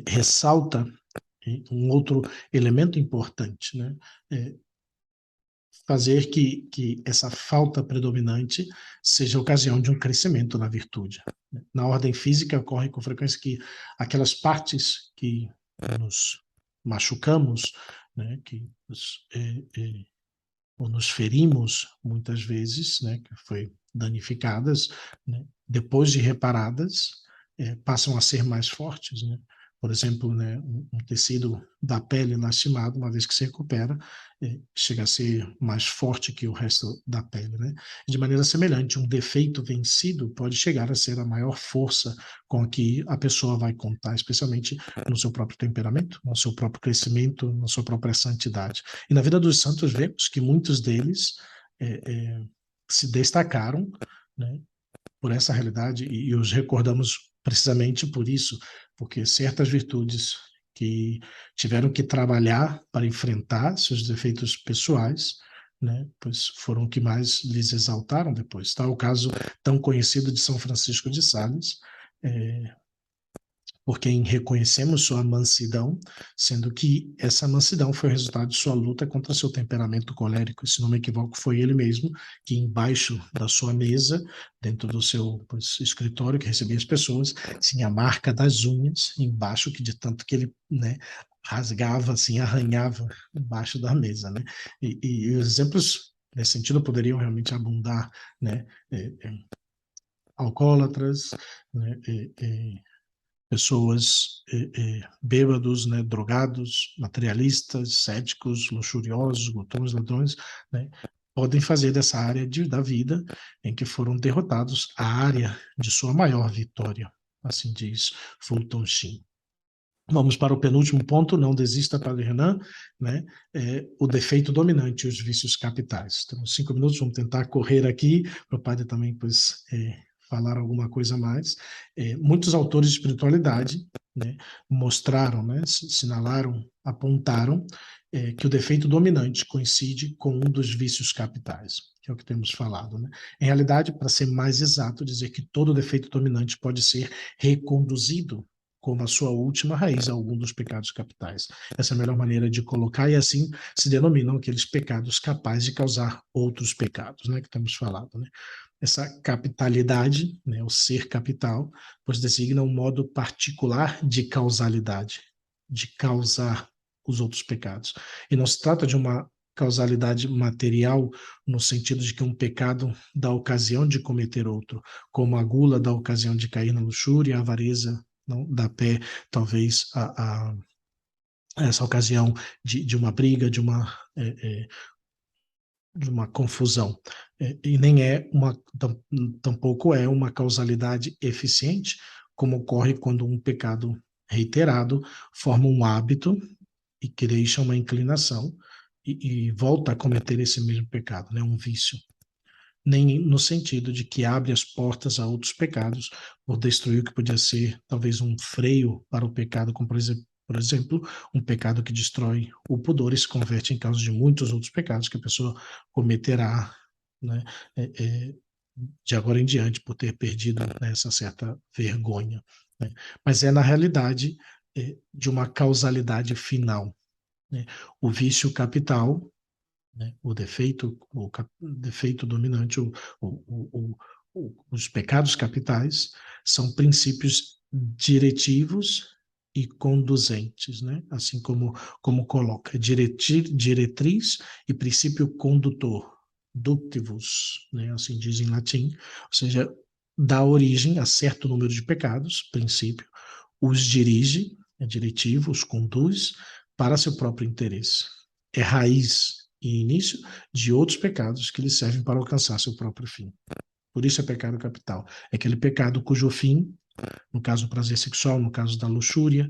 ressalta um outro elemento importante, né? Fazer que essa falta predominante seja ocasião de um crescimento na virtude. Na ordem física ocorre com frequência que aquelas partes que nos machucamos, né, que ou nos ferimos muitas vezes, né, que foi danificadas, né, depois de reparadas, passam a ser mais fortes, né? Por exemplo, né, um tecido da pele lastimado, uma vez que se recupera, chega a ser mais forte que o resto da pele, né? De maneira semelhante, um defeito vencido pode chegar a ser a maior força com que a pessoa vai contar, especialmente no seu próprio temperamento, no seu próprio crescimento, na sua própria santidade. E na vida dos santos vemos que muitos deles se destacaram, né, por essa realidade e os recordamos precisamente por isso, porque certas virtudes que tiveram que trabalhar para enfrentar seus defeitos pessoais, né, pois foram o que mais lhes exaltaram depois. Está o caso tão conhecido de São Francisco de Sales, por quem reconhecemos sua mansidão, sendo que essa mansidão foi resultado de sua luta contra seu temperamento colérico. Se não me equivoco, foi ele mesmo que, embaixo da sua mesa, dentro do seu escritório que recebia as pessoas, tinha a marca das unhas embaixo, que de tanto que ele, né, rasgava, assim, arranhava embaixo da mesa, né? E os exemplos nesse sentido poderiam realmente abundar, né? Alcoólatras, né? Pessoas bêbados, né, drogados, materialistas, céticos, luxuriosos, glutões, ladrões, né, podem fazer dessa área da vida em que foram derrotados a área de sua maior vitória, assim diz Fulton Sheen. Vamos para o penúltimo ponto, não desista, Padre Renan, né? O defeito dominante e os vícios capitais. Temos 5 minutos, vamos tentar correr aqui, para o Padre também pois, falar alguma coisa a mais. Muitos autores de espiritualidade, né, mostraram, né, sinalaram, apontaram que o defeito dominante coincide com um dos vícios capitais, que é o que temos falado. Né? Em realidade, para ser mais exato, dizer que todo defeito dominante pode ser reconduzido como a sua última raiz a algum dos pecados capitais. Essa é a melhor maneira de colocar, e assim se denominam aqueles pecados capazes de causar outros pecados, né, que temos falado. Né? Essa capitalidade, né, o ser capital, pois designa um modo particular de causalidade, de causar os outros pecados. E não se trata de uma causalidade material, no sentido de que um pecado dá ocasião de cometer outro, como a gula dá ocasião de cair na luxúria, a avareza não dá pé, talvez, a essa ocasião de uma briga, de uma confusão. E nem é tampouco é uma causalidade eficiente, como ocorre quando um pecado reiterado forma um hábito e que deixa uma inclinação e volta a cometer esse mesmo pecado, né? Um vício. Nem no sentido de que abre as portas a outros pecados, por destruir o que podia ser talvez um freio para o pecado, como por exemplo, um pecado que destrói o pudor e se converte em causa de muitos outros pecados que a pessoa cometerá, né, de agora em diante, por ter perdido, né, essa certa vergonha. Né? Mas é, na realidade, de uma causalidade final. Né? O vício capital, né? O defeito dominante, os pecados capitais, são princípios diretivos e conduzentes, né? Assim como coloca, diretriz e princípio condutor, ductivus, né? Assim diz em latim, ou seja, dá origem a certo número de pecados, princípio, os dirige, é diretivo, os conduz para seu próprio interesse. É raiz e início de outros pecados que lhe servem para alcançar seu próprio fim. Por isso é pecado capital. É aquele pecado cujo fim, no caso do prazer sexual, no caso da luxúria,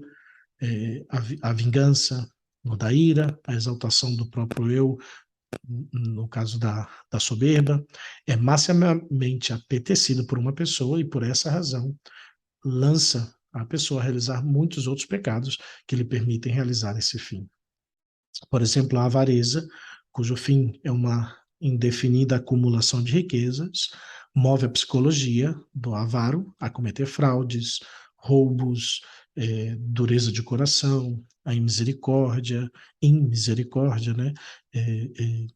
a vingança, ou da ira, a exaltação do próprio eu, no caso da soberba, é maximamente apetecido por uma pessoa e, por essa razão, lança a pessoa a realizar muitos outros pecados que lhe permitem realizar esse fim. Por exemplo, a avareza, cujo fim é uma indefinida acumulação de riquezas, move a psicologia do avaro a cometer fraudes, roubos, dureza de coração, a inmisericórdia, né? É,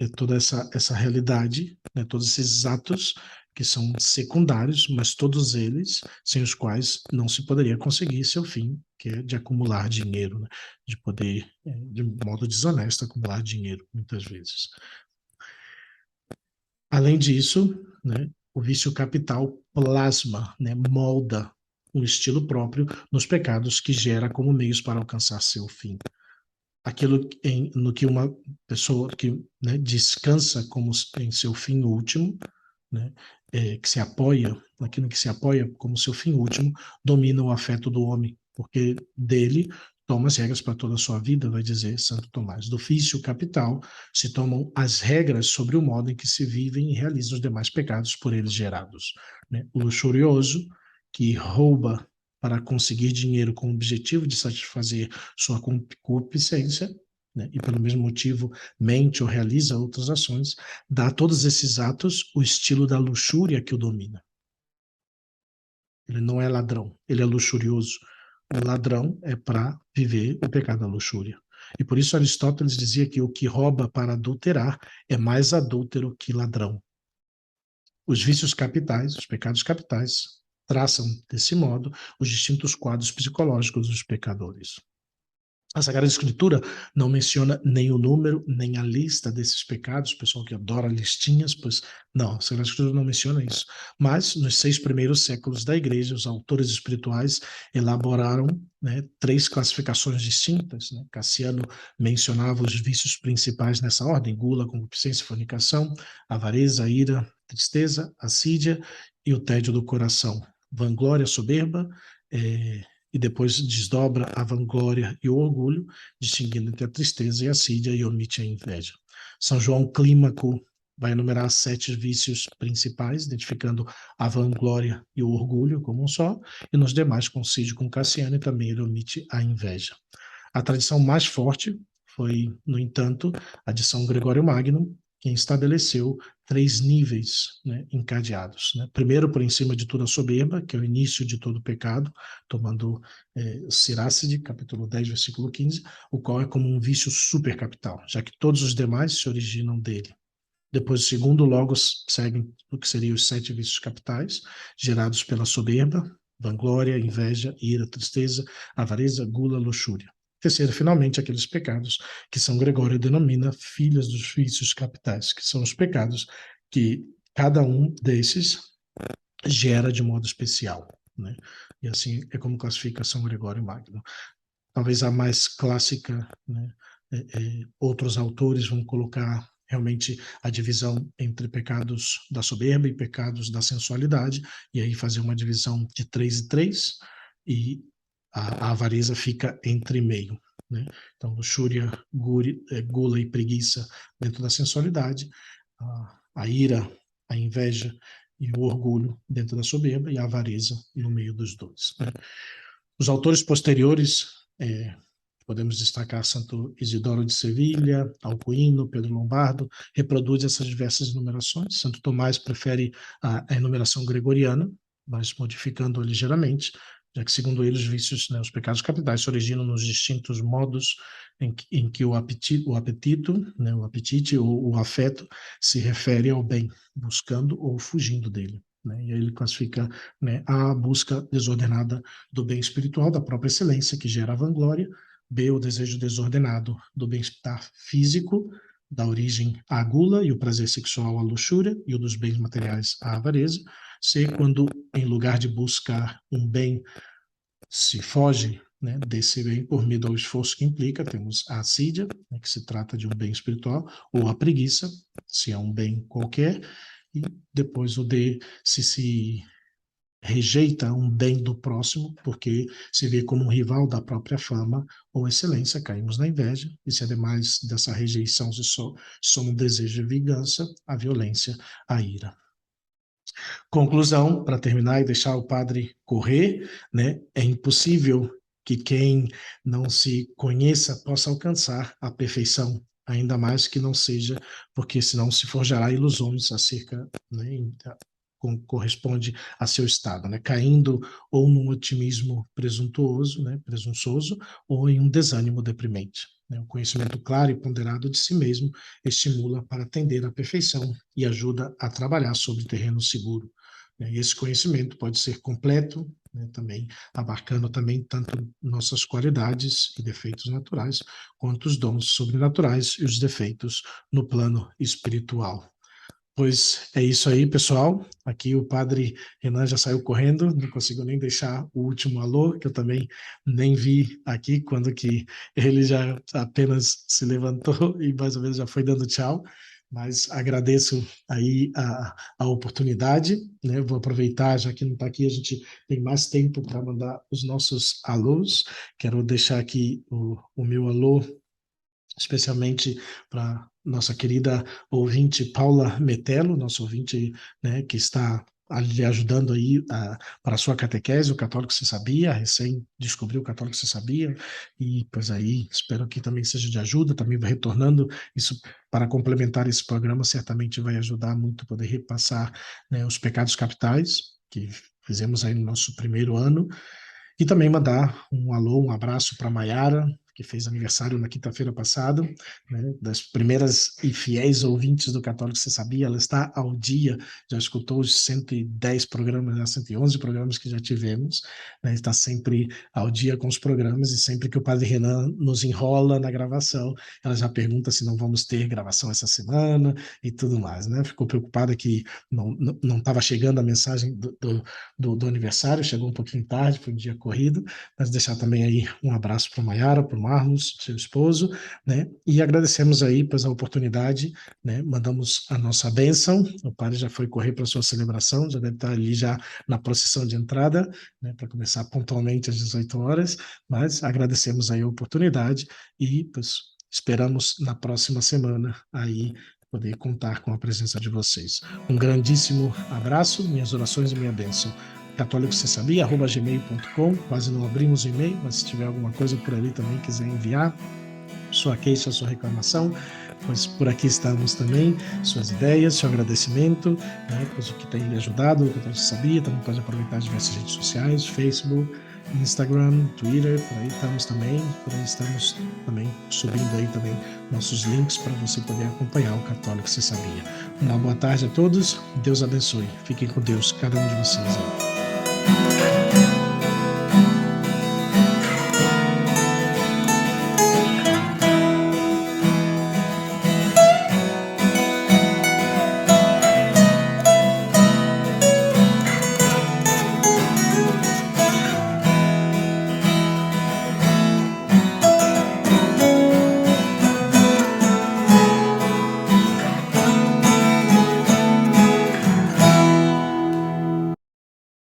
é, toda essa realidade, né, todos esses atos que são secundários, mas todos eles sem os quais não se poderia conseguir seu fim, que é de acumular dinheiro, né, de poder, de modo desonesto, acumular dinheiro, muitas vezes. Além disso, né, o vício capital plasma, né, molda um estilo próprio nos pecados que gera como meios para alcançar seu fim. Aquilo no que uma pessoa que, né, descansa como em seu fim último, né, que se apoia, naquilo que se apoia como seu fim último, domina o afeto do homem, porque dele toma as regras para toda a sua vida, vai dizer Santo Tomás. Do vício capital se tomam as regras sobre o modo em que se vivem e realizam os demais pecados por eles gerados. Né? O luxurioso, que rouba para conseguir dinheiro com o objetivo de satisfazer sua concupiscência, né, e pelo mesmo motivo mente ou realiza outras ações, dá a todos esses atos o estilo da luxúria que o domina. Ele não é ladrão, ele é luxurioso. O ladrão é para viver o pecado da luxúria. E por isso Aristóteles dizia que o que rouba para adulterar é mais adúltero que ladrão. Os vícios capitais, os pecados capitais, traçam, desse modo, os distintos quadros psicológicos dos pecadores. A Sagrada Escritura não menciona nem o número, nem a lista desses pecados, pessoal que adora listinhas, pois não, a Sagrada Escritura não menciona isso. Mas, nos 6 primeiros séculos da Igreja, os autores espirituais elaboraram, né, 3 classificações distintas. Né? Cassiano mencionava os vícios principais nessa ordem: gula, concupiscência, fornicação, avareza, ira, tristeza, assídia e o tédio do coração. Vanglória, soberba, e depois desdobra a vanglória e o orgulho, distinguindo entre a tristeza e a assídia, e omite a inveja. São João Clímaco vai enumerar 7 vícios principais, identificando a vanglória e o orgulho como um só, e nos demais coincide com Cassiano e também ele omite a inveja. A tradição mais forte foi, no entanto, a de São Gregório Magno, quem estabeleceu 3 níveis, né, encadeados. Né? Primeiro, por em cima de toda a soberba, que é o início de todo o pecado, tomando Sirácide, capítulo 10, versículo 15, o qual é como um vício supercapital, já que todos os demais se originam dele. Depois, o segundo, logo seguem o que seriam os 7 vícios capitais, gerados pela soberba, vanglória, inveja, ira, tristeza, avareza, gula, luxúria. Terceiro, finalmente, aqueles pecados que São Gregório denomina filhos dos vícios capitais, que são os pecados que cada um desses gera de modo especial. Né? E assim é como classifica São Gregório Magno. Talvez a mais clássica, né? Outros autores vão colocar realmente a divisão entre pecados da soberba e pecados da sensualidade, e aí fazer uma divisão de 3 e 3, e a avareza fica entre meio. Né? Então, luxúria, gula e preguiça dentro da sensualidade, a ira, a inveja e o orgulho dentro da soberba, e a avareza no meio dos dois. Né? Os autores posteriores, podemos destacar Santo Isidoro de Sevilha, Alcuino, Pedro Lombardo, reproduz essas diversas enumerações. Santo Tomás prefere a enumeração gregoriana, mas modificando ligeiramente, já que, segundo ele, os vícios, né, os pecados capitais se originam nos distintos modos em que o apetite, né, o apetite ou o afeto se refere ao bem, buscando ou fugindo dele. Né? E aí ele classifica, né, a busca desordenada do bem espiritual, da própria excelência, que gera a vanglória; B, o desejo desordenado do bem-estar físico, da origem à gula e o prazer sexual à luxúria, e o dos bens materiais à avareza; C, quando em lugar de buscar um bem se foge, né, desse bem por medo ao esforço que implica, temos a assídia, né, que se trata de um bem espiritual, ou a preguiça, se é um bem qualquer, e depois o D, se rejeita um bem do próximo, porque se vê como um rival da própria fama ou excelência, caímos na inveja, e se ademais dessa rejeição se soma um desejo de vingança, a violência, a ira. Conclusão, para terminar e deixar o padre correr, né? É impossível que quem não se conheça possa alcançar a perfeição, ainda mais que não seja, porque senão se forjará ilusões acerca, né, corresponde a seu estado, né, caindo ou num otimismo presuntuoso, né, presunçoso, ou em um desânimo deprimente. Né. O conhecimento claro e ponderado de si mesmo estimula para atender à perfeição e ajuda a trabalhar sobre terreno seguro. Né. E esse conhecimento pode ser completo, né, também abarcando também tanto nossas qualidades e defeitos naturais, quanto os dons sobrenaturais e os defeitos no plano espiritual. Pois é isso aí, pessoal. Aqui o padre Renan já saiu correndo, não consigo nem deixar o último alô, que eu também nem vi aqui, quando que ele já apenas se levantou e mais ou menos já foi dando tchau. Mas agradeço aí a oportunidade, né? Vou aproveitar, já que não está aqui, a gente tem mais tempo para mandar os nossos alôs. Quero deixar aqui o meu alô especialmente para nossa querida ouvinte Paula Metelo, nosso ouvinte, né, que está lhe ajudando aí para a sua catequese, o Católico Você Sabia, recém descobriu o Católico Você Sabia, e pois aí espero que também seja de ajuda, também vai retornando isso para complementar esse programa, certamente vai ajudar muito poder repassar, né, os pecados capitais que fizemos aí no nosso primeiro ano, e também mandar um alô, um abraço para a Maiara, que fez aniversário na quinta-feira passada, né, das primeiras e fiéis ouvintes do Católico Você Sabia, ela está ao dia, já escutou os 110 programas, 111 programas que já tivemos, né, está sempre ao dia com os programas, e sempre que o Padre Renan nos enrola na gravação, ela já pergunta se não vamos ter gravação essa semana e tudo mais, né? Ficou preocupada que não estava chegando a mensagem do aniversário, chegou um pouquinho tarde, foi um dia corrido, mas deixar também aí um abraço para a Maiara, para o Marlos, seu esposo, né? E agradecemos aí pois a oportunidade, né? Mandamos a nossa bênção, o padre já foi correr para a sua celebração, já deve estar ali já na procissão de entrada, né? Para começar pontualmente às 18 horas, mas agradecemos aí a oportunidade e pois esperamos na próxima semana aí poder contar com a presença de vocês. Um grandíssimo abraço, minhas orações e minha bênção. Católico Você Sabia, @gmail.com, quase não abrimos o e-mail, mas se tiver alguma coisa por ali também quiser enviar, sua queixa, sua reclamação, pois por aqui estamos também, suas ideias, seu agradecimento, né, pois o que tem lhe ajudado, o que você sabia, também pode aproveitar diversas redes sociais, Facebook, Instagram, Twitter, por aí estamos também, por aí estamos também subindo aí também nossos links para você poder acompanhar o Católico Você Sabia. Uma boa tarde a todos, Deus abençoe, fiquem com Deus, cada um de vocês aí.